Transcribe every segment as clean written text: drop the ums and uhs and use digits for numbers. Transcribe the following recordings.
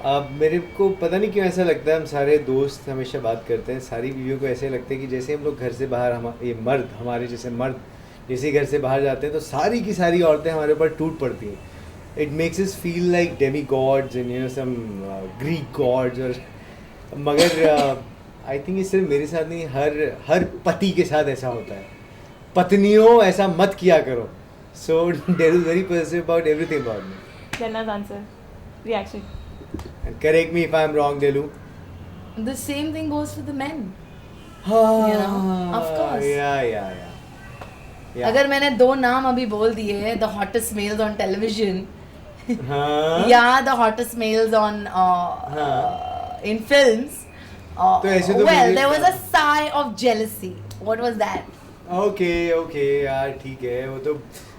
अब मेरे को पता नहीं क्यों ऐसा लगता है, हम सारे दोस्त हमेशा बात करते हैं, सारी बीवियों को ऐसे लगता है कि जैसे हम लोग घर से बाहर, हम ये मर्द, हमारे जैसे मर्द जैसे ही घर से बाहर जाते हैं तो सारी की सारी औरतें हमारे ऊपर टूट पड़ती हैं. It makes us feel like demigods and some Greek gods. और मगर आई थिंक ये सिर्फ मेरे साथ नहीं, हर हर पति के साथ ऐसा होता है. पत्नियों ऐसा मत किया करो. So Del is very positive about everything about me. Delna's answer, reaction. And correct me if I'm wrong, Delu. The same thing goes for the men. You know, of course. Yeah. अगर मैंने 2 नाम अभी बोल दिए, the hottest males on television, हाँ. yeah, the hottest males on in films. तो ऐसे तो Well, मुझे- there was a sigh of jealousy. What was that? Okay यार ठीक है, वो तो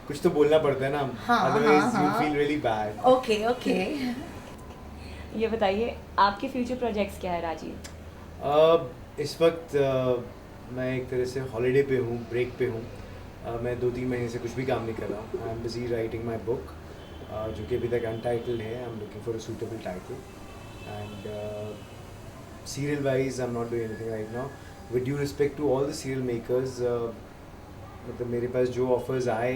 कुछ तो बोलना पड़ता है ना. हाँ, Otherwise you हाँ. feel really bad. Okay. ये बताइए आपके फ्यूचर प्रोजेक्ट्स क्या है राजीव? इस वक्त मैं एक तरह से हॉलीडे पे हूँ, ब्रेक पे हूँ. मैं 2-3 महीने से कुछ भी काम नहीं कर रहा हूँ. I am busy writing my book, जो कि अभी तक अनटाइटल्ड है. I am looking for a suitable title. And serial wise I'm not doing anything right now. With due respect to all the serial makers, मतलब मेरे पास जो offers आए,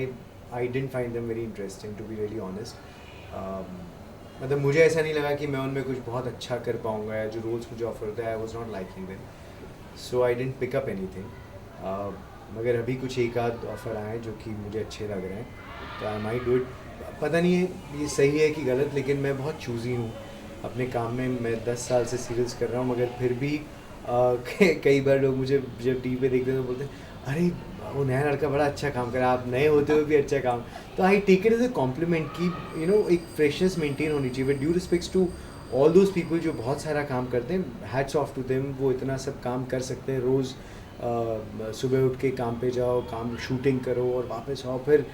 I didn't find them very interesting to be really honest. मतलब मुझे ऐसा नहीं लगा कि मैं उनमें कुछ बहुत अच्छा कर पाऊँगा, या जो रोल्स मुझे ऑफर होता है I was not liking them. So I didn't pick up anything. मगर अभी कुछ एक आध ऑफ़र आए जो कि मुझे अच्छे लग रहे हैं, तो आई माइट डू इट. पता नहीं है ये सही है कि गलत, लेकिन मैं बहुत चूज़ी हूँ अपने काम में. मैं 10 साल से सीरियल्स कर रहा हूँ, मगर फिर भी कई बार लोग मुझे जब टीवी पे देखते हैं तो बोलते हैं, अरे वो नया लड़का बड़ा अच्छा काम कर रहा है, आप नए होते हुए भी अच्छा काम. तो I take it as a compliment कि एक फ्रेशनेस मेंटेन होनी चाहिए. With due respects to all those people जो बहुत सारा काम करते हैं, हैट्स ऑफ टू देम. वो इतना सब काम कर सकते हैं. रोज़ सुबह उठ के काम पे जाओ, काम शूटिंग करो और वापस आओ, फिर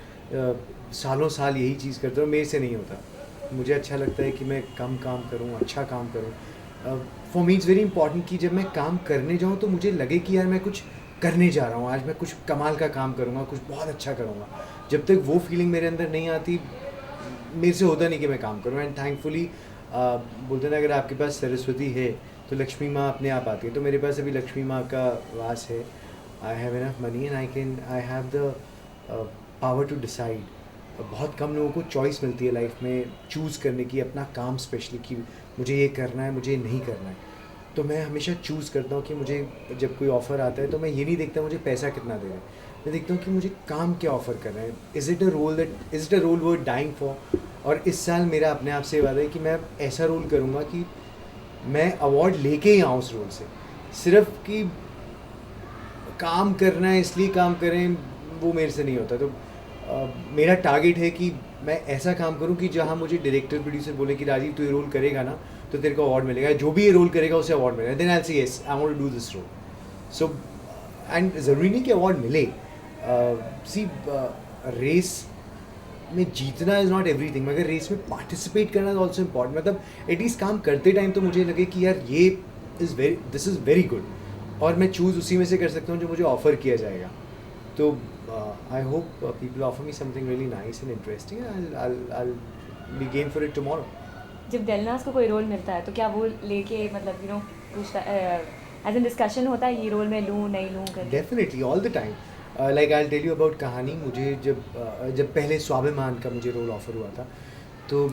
सालों साल यही चीज़ करते हो. मेरे से नहीं होता. मुझे अच्छा लगता है कि मैं कम काम करूं, अच्छा काम करूं. For me it's very important कि जब मैं काम करने जाऊं तो मुझे लगे कि यार मैं कुछ करने जा रहा हूं, आज मैं कुछ कमाल का काम करूंगा, कुछ बहुत अच्छा करूंगा. जब तक वो फीलिंग मेरे अंदर नहीं आती, मेरे से होता नहीं कि मैं काम करूं. एंड थैंकफुली बोलते ना, अगर आपके पास सरस्वती है तो लक्ष्मी माँ अपने आप आती है. तो मेरे पास अभी लक्ष्मी माँ का वास है. I have enough money and I have the power to decide. बहुत कम लोगों को चॉइस मिलती है लाइफ में चूज़ करने की, अपना काम स्पेशली, कि मुझे ये करना है, मुझे ये नहीं करना है. तो मैं हमेशा चूज़ करता हूँ कि मुझे जब कोई ऑफ़र आता है तो मैं ये नहीं देखता मुझे पैसा कितना दे रहा है. मैं देखता हूँ कि मुझे काम क्या ऑफ़र कर रहे हैं. Is it a role worth dying for. और इस साल मेरा अपने आप से वादा है कि मैं ऐसा रोल करूँगा कि मैं अवार्ड लेके ही आऊँ उस रोल से. सिर्फ कि काम करना है इसलिए काम करें, वो मेरे से नहीं होता. तो मेरा टारगेट है कि मैं ऐसा काम करूं कि जहां मुझे डायरेक्टर प्रोड्यूसर बोले कि राजीव तू ये रोल करेगा ना तो तेरे को अवार्ड मिलेगा, जो भी ये रोल करेगा उसे अवार्ड मिलेगा. Then I say yes, I want to do this role. So and ज़रूरी नहीं कि अवार्ड मिले. सी रेस में जीतना इज़ नॉट एवरीथिंग, मगर रेस में पार्टिसिपेट करना इज ऑल्सो इम्पॉर्टेंट. मतलब एटलीस्ट काम करते टाइम तो मुझे लगे कि यार ये दिस इज़ वेरी गुड, और मैं चूज़ उसी में से कर सकता हूँ जो मुझे ऑफ़र किया जाएगा. तो I hope people offer me something really nice and interesting. I'll be game for it tomorrow. जब डेलनास को कोई रोल मिलता है तो क्या वो लेके मतलब पूछता एज एन डिस्कशन होता है ये रोल मैं लूँ नहीं लूँ करके? Definitely, all the time. Like I'll tell you about कहानी. मुझे जब पहले स्वाभिमान का मुझे रोल ऑफर हुआ था, तो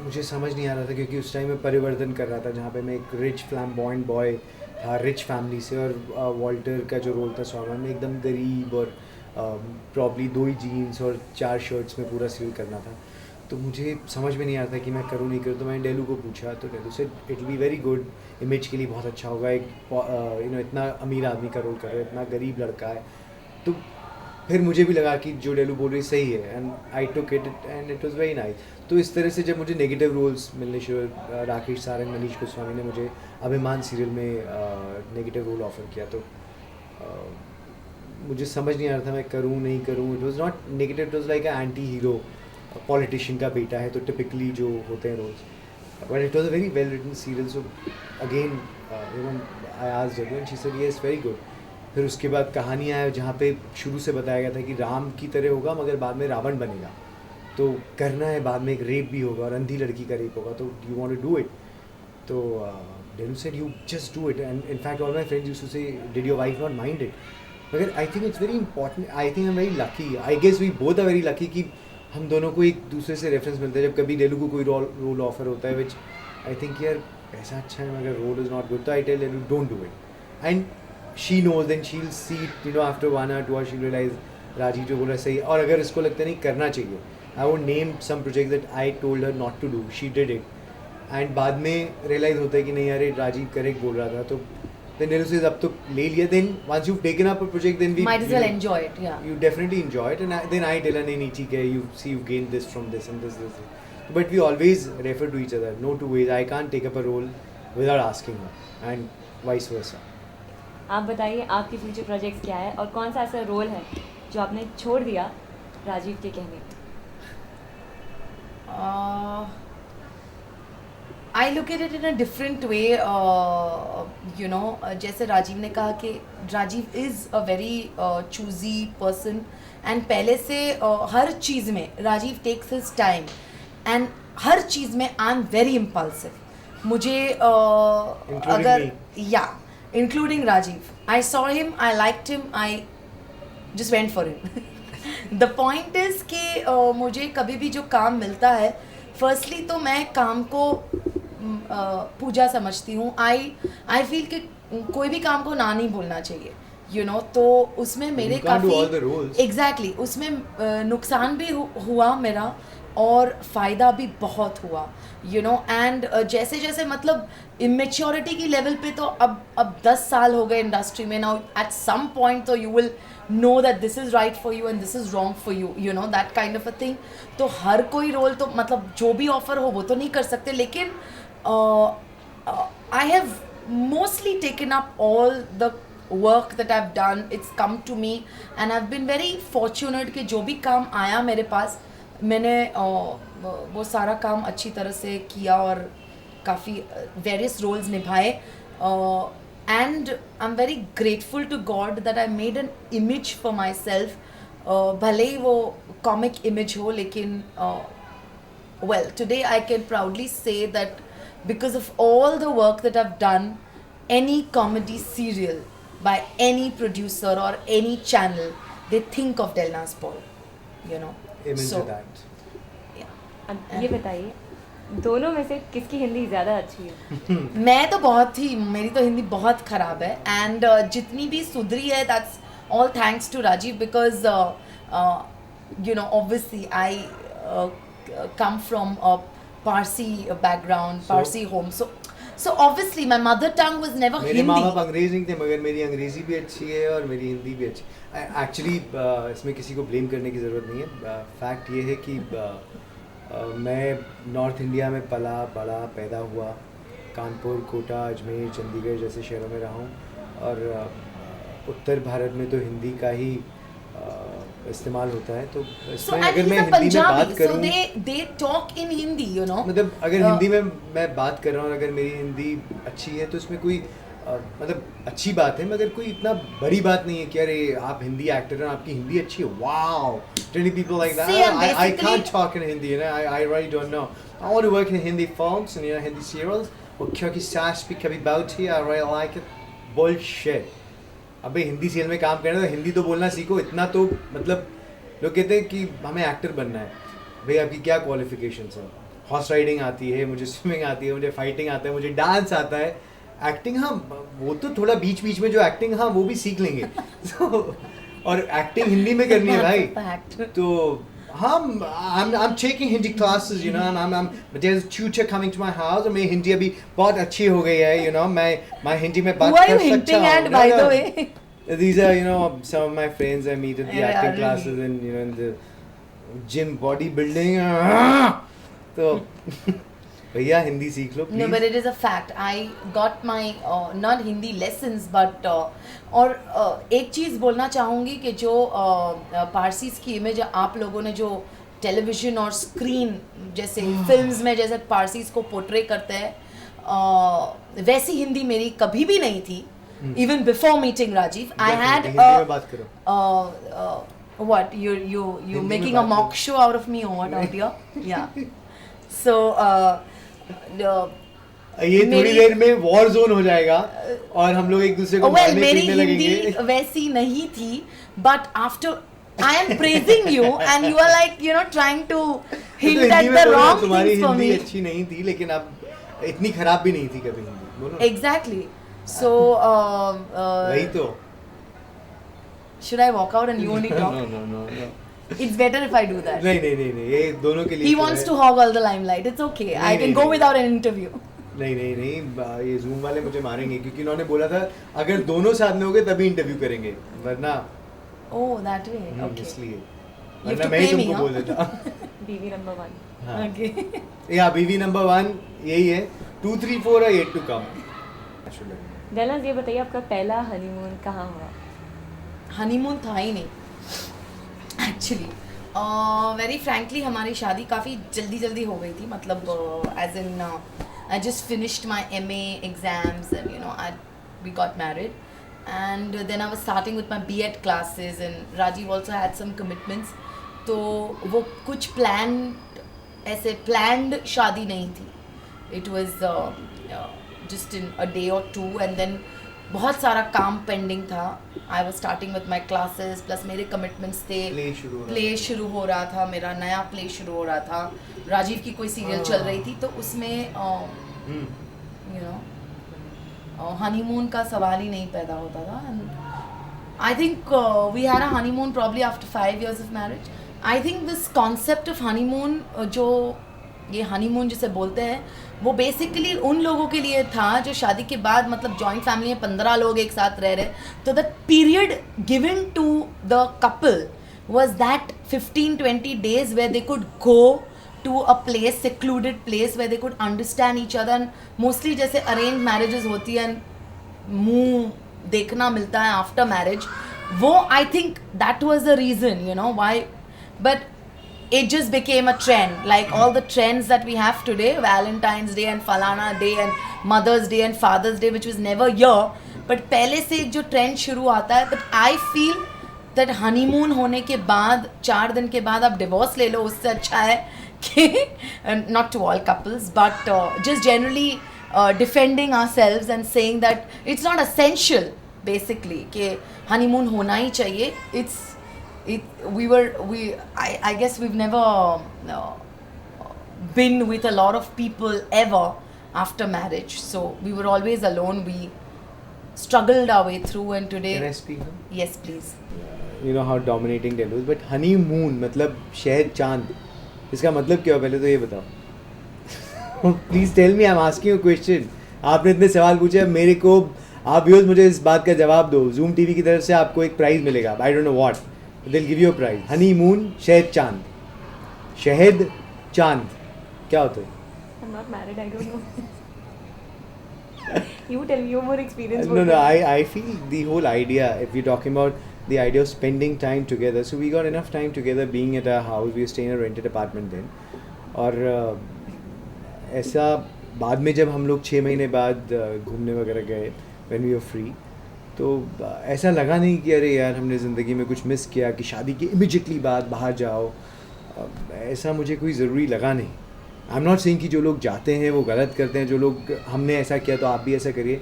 मुझे समझ नहीं आ रहा था, क्योंकि उस टाइम मैं परिवर्तन कर रहा था जहाँ पे मैं एक रिच फ्लैम्बॉयंट बॉय था, रिच फैमिली से, और वॉल्टर का जो रोल था स्वाभिमान में एकदम गरीब और प्रॉब्ली 2 ही जीन्स और 4 शर्ट्स में पूरा सील करना था. तो मुझे समझ में नहीं आता कि मैं करूँ नहीं करूँ. तो मैंने डेलू को पूछा, तो डेलू से it will be very good, image के लिए बहुत अच्छा होगा. एक इतना अमीर आदमी का रोल कर रहा है, इतना गरीब लड़का है. तो फिर मुझे भी लगा कि जो डेलू बोल रही सही है, and I took it and it was very nice. तो इस तरह से जब मुझे नेगेटिव रोल्स मिलने शुरू, राकेश सारंग, मनीष गोस्वामी ने मुझे अभिमान सीरियल में नेगेटिव रोल ऑफर किया, तो मुझे समझ नहीं आ रहा था मैं करूँ नहीं करूँ. It was not negative, it was like a anti hero, politician का बेटा है, तो टिपिकली जो होते हैं roles. But it was a very well written serial. So again I asked Delu and she said yes, very good. फिर उसके बाद कहानी आया जहाँ पे शुरू से बताया गया था कि राम की तरह होगा मगर बाद में रावण बनेगा. तो करना है, बाद में एक रेप भी होगा और अंधी लड़की का रेप होगा, तो you want to do it. तो Delu said you just do it, and in fact all my friends used to say, did your wife not mind it? मगर I think it's very important. I think I'm very lucky. I guess we both are very lucky कि हम दोनों को एक दूसरे से reference मिलता है. जब कभी डेलू को कोई रोल ऑफर होता है विच आई थिंक यार पैसा अच्छा है मगर रोल इज़ नॉट गुड, तो I tell Delu don't do it. And she knows, then she will see it, you know, after 1 or 2 hours she realise Rajiv जो बोल रहा है सही. और अगर इसको लगता नहीं करना चाहिए, I would name some project that I told her not to do, she did it. And बाद में रियलाइज होता है कि नहीं यार राजीव करेक्ट बोल रहा था, तो then Nelu says अब तो ले लिया. then once you've taken up a project, then we might as well enjoy it. Yeah, you definitely enjoy it. And then I tell her नहीं ठीक है, you see you gain this from this and this. But we always refer to each other. No two ways. I can't take up a role without asking her, and vice versa. आप बताइए आपकी future projects क्या है और कौन सा ऐसा role है जो आपने छोड़ दिया राजीव के कहने पे? I look at it in a different way. You know, जैसे राजीव ने कहा कि Rajiv is a very choosy person, and पहले से हर चीज़ में Rajiv takes his time, and हर चीज़ में I'm very impulsive. मुझे अगर including Rajiv, I saw him, I liked him, I just went for him. The point is कि मुझे कभी भी जो काम मिलता है, फर्स्टली तो मैं काम को पूजा समझती हूँ. आई फील कि कोई भी काम को ना नहीं बोलना चाहिए, यू नो. तो उसमें मेरे काफ़ी एग्जैक्टली उसमें नुकसान भी हुआ मेरा और फ़ायदा भी बहुत हुआ, यू नो. एंड जैसे जैसे मतलब इमेच्योरिटी की लेवल पे, तो अब 10 साल हो गए इंडस्ट्री में. नाउ एट सम पॉइंट तो you will know that this is right for you and this is wrong for you, you know, that kind of a thing. तो हर कोई रोल तो मतलब जो भी ऑफर हो वो तो नहीं कर सकते, लेकिन I have mostly taken up all the work that I've done. It's come to me and I've been very fortunate कि जो भी काम आया मेरे पास, मैंने वो सारा काम अच्छी तरह से किया और काफ़ी various roles निभाए. And I'm very grateful to God that I made an image for myself. भले ही वो comic image हो, लेकिन well, today I can proudly say that because of all the work that I've done, any comedy serial by any producer or any channel, they think of Delnaz Paul, you know. Amen so, to that. Yeah. अब ये बताइए दोनों में से किसकी हिंदी ज़्यादा अच्छी है? मैं तो मेरी तो हिंदी बहुत ख़राब है. एंड जितनी भी सुधरी है, that's all thanks to Rajiv, because you know obviously I come from a Parsi background, Parsi home. So obviously my mother tongue was never Hindi. मेरे माँ बाप अंग्रेज नहीं थे, मगर मेरी अंग्रेज़ी भी अच्छी है और मेरी हिंदी भी अच्छी. एक्चुअली इसमें किसी को ब्लेम करने की ज़रूरत नहीं है. फैक्ट ये है कि मैं नॉर्थ इंडिया में पला बड़ा पैदा हुआ. कानपुर, कोटा, अजमेर, चंडीगढ़ जैसे शहरों में रहा हूँ. और उत्तर भारत में तो हिंदी का ही इस्तेमाल होता है. तो इसमें अगर मैं हिंदी में बात करूँ, they talk in Hindi, you know. मतलब अगर हिंदी में मैं बात कर रहा हूँ, अगर मेरी हिंदी अच्छी है तो इसमें कोई मतलब अच्छी बात है, मगर कोई इतना बड़ी बात नहीं है कि अरे आप हिंदी एक्टर हैं, आपकी हिंदी अच्छी है. Wow, many people like that. I can't talk in Hindi, you know. I really don't know. I want to work in Hindi films and, you know, Hindi serials. और क्योंकि सास भी कभी बहुत ही, I really like it. Bullshit. अबे Hindi serial में काम करना तो हिंदी तो बोलना सीखो. इतना तो मतलब लोग कहते हैं कि हमें एक्टर बनना है. भाई आपकी क्या क्वालिफिकेशंस हैं? हॉर्स राइडिंग आती है, मुझे स्विमिंग आती है, मुझे फाइटिंग आता है, मुझे डांस आता है. एक्टिंग हाँ वो तो थोड़ा बीच बीच में जो एक्टिंग हाँ वो भी सीख लेंगे. और एक्टिंग हिंदी में करनी है भाई. तो हाँ, I'm taking Hindi classes, you know, and I'm there's a tutor coming to my house. और मेरी हिंदी अभी बहुत अच्छी हो गई है, you know. मैं हिंदी में बात कर सकता हूँ. By the way, these are, you know, some of my friends I meet at the acting classes and, you know, in the gym, bodybuilding. तो भैया हिंदी सीख लो, please. No, but it is a fact. I got my not Hindi lessons, but और एक चीज़ बोलना चाहूँगी कि जो पारसीज़ की इमेज आप लोगों ने जो टेलीविज़न और स्क्रीन जैसे फिल्म्स में जैसे पारसीज़ को पोर्ट्रे करते हैं, वैसी हिंदी मेरी कभी भी नहीं थी. Even before meeting Rajiv, I had What you Hindi में making a बात mock show out of me or what out here? Yeah. So ये थोड़ी मेरी- देर में वॉर जोन हो जाएगा और हम लोग एक दूसरे को well मारने मेरी पीटने लगेंगे. हिंदी वैसी नहीं थी, but after I am praising you and you are like trying to तो hint हिंदी at में the बोलो, wrong तुम्हारी things for हिंदी me. अच्छी नहीं थी लेकिन अब इतनी खराब भी नहीं थी कभी हिंदी बोलो. Exactly. So वही तो. should I walk out and you only talk? No. It's better if I do that. नहीं ये दोनों के लिए He तो wants है. to hog all the limelight. It's okay. I can go नहीं. without an interview. नहीं ये जूम वाले मुझे मारेंगे क्योंकि उन्होंने बोला था अगर दोनों साथ में होगे तभी इंटरव्यू करेंगे वरना Oh, that way. Okay. इसलिए You have वरना to मैं ही pay me, तुमको huh? बोल देता. बीवी नंबर 1. हाँ. Okay. या बीवी नंबर 1 यही है. 2 3 4 are yet to come. Dallas ये बताइए आपका पहला हनीमून कहाँ हुआ? हनीमून था ही नहीं एक्चुअली. वेरी फ्रैंकली हमारी शादी काफ़ी जल्दी हो गई थी. मतलब as in I just finished my MA exams and we got married and then I was starting with my B.Ed classes and Rajiv also had some commitments. तो वो कुछ प्लान्ड शादी नहीं थी. It was just in a day और 2 and then बहुत सारा काम पेंडिंग था. I was starting with my classes plus मेरे कमिटमेंट्स थे. प्ले शुरू हो रहा था. मेरा नया प्ले शुरू हो रहा था. राजीव की कोई सीरियल चल रही थी तो उसमें हनीमून का सवाल ही नहीं पैदा होता था. And I think we had a honeymoon probably after 5 years of marriage. I think this concept of honeymoon जो ये हनीमून जिसे बोलते हैं वो बेसिकली उन लोगों के लिए था जो शादी के बाद मतलब जॉइंट फैमिली में 15 लोग एक साथ रह रहे. तो the period given to the couple was that 15-20 days where they could go to a place, secluded place where they could understand each other. And mostly जैसे arranged marriages होती हैं मुंह देखना मिलता है after marriage. वो I think that was the reason why. But it just became a trend, like all the trends that we have today, Valentine's Day and Falana Day and Mother's Day and Father's Day, which was never here. But पहले से एक जो trend शुरू आता है. But I feel that honeymoon होने के बाद 4 दिन के बाद आप divorce ले लो उससे अच्छा है कि not to all couples but just generally defending ourselves and saying that it's not essential basically कि honeymoon होना ही चाहिए. I guess we've never been with a lot of people ever after marriage, so we were always alone. We struggled our way through and today. Can I speak now? Yes, please. You know how dominating Delhi is, but honeymoon मतलब शहद चांद इसका मतलब क्या है पहले तो ये बताओ. Please tell me, I'm asking you a question. आपने इतने सवाल पूछे अब मेरे को आप व्यूअर्स मुझे इस बात का जवाब दो. Zoom TV की तरफ से आपको एक प्राइज मिलेगा. I don't know what. They'll give you a prize. honeymoon शहद चांद. शहद चांद क्या होता है? I'm not married, I don't know. You tell me, you're more experienced. No, I feel the whole idea, if we're talking about the idea of spending time together, so we got enough time together being at our house. We were staying in a rented apartment then. और ऐसा बाद में जब हम लोग 6 महीने बाद घूमने वगैरह गए when we were free, तो ऐसा लगा नहीं कि अरे यार हमने ज़िंदगी में कुछ मिस किया कि शादी के इमीडिएटली बाद बाहर जाओ. ऐसा मुझे कोई ज़रूरी लगा नहीं. आई एम नॉट सेइंग कि जो लोग जाते हैं वो गलत करते हैं. जो लोग हमने ऐसा किया तो आप भी ऐसा करिए.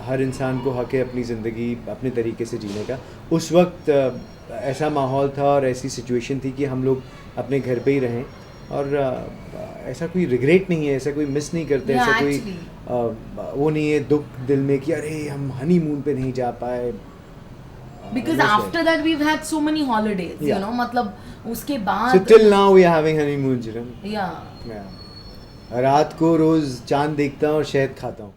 हर इंसान को हक है अपनी ज़िंदगी अपने तरीके से जीने का. उस वक्त ऐसा माहौल था और ऐसी सिचुएशन थी कि हम लोग अपने घर पे ही रहें और ऐसा कोई रिग्रेट नहीं है, ऐसा कोई मिस नहीं करते. ऐसा कोई वो नहीं है दुख दिल में कि अरे हम हनीमून पे नहीं जा पाए. Because after that we've had so many holidays, मतलब उसके बाद. So till now we are having honeymoon, Jiran. Yeah. रात को रोज चांद देखता हूँ और शहद खाता हूँ.